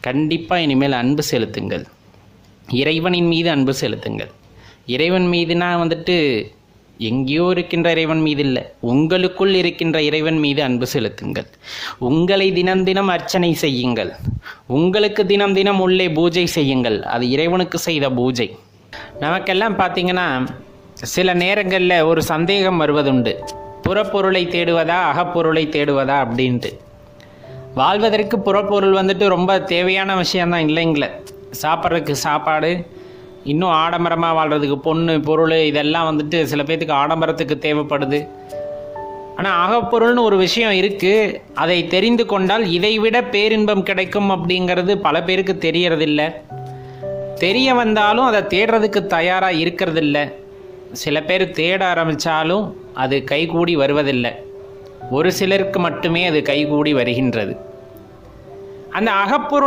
கண்டிப்பாக இனிமேல் அன்பு செலுத்துங்கள். இறைவனின் மீது அன்பு செலுத்துங்கள். இறைவன் மீதுனா எங்கேயோ இருக்கின்ற இறைவன் மீது இல்லை, உங்களுக்குள் இருக்கின்ற இறைவன் மீது அன்பு செலுத்துங்கள். உங்களை தினம் தினம் அர்ச்சனை செய்யுங்கள். உங்களுக்கு தினம் தினம் உள்ளே பூஜை செய்யுங்கள். அது இறைவனுக்கு செய்த பூஜை. நமக்கெல்லாம் பார்த்திங்கன்னா சில நேரங்களில் ஒரு சந்தேகம் வருவதுண்டு, புறப்பொருளை தேடுவதா அகப்பொருளை தேடுவதா அப்படின்ட்டு. வாழ்வதற்கு புறப்பொருள் ரொம்ப தேவையான விஷயந்தான் இல்லைங்களே. சாப்பிட்றதுக்கு சாப்பாடு, இன்னும் ஆடம்பரமாக வாழ்கிறதுக்கு பொண்ணு பொருள், இதெல்லாம் சில பேர்த்துக்கு ஆடம்பரத்துக்கு தேவைப்படுது. ஆனால் அகப்பொருள்னு ஒரு விஷயம் இருக்குது. அதை தெரிந்து கொண்டால் இதைவிட பேரின்பம் கிடைக்கும் அப்படிங்கிறது பல பேருக்கு தெரியறதில்ல. தெரிய வந்தாலும் அதை தேடுறதுக்கு தயாராக இருக்கிறதில்ல. சில பேர் தேட ஆரம்பித்தாலும் அது கைகூடி வருவதில்லை. ஒரு சிலருக்கு மட்டுமே அது கைகூடி வருகின்றது. அந்த அகப்பொருள்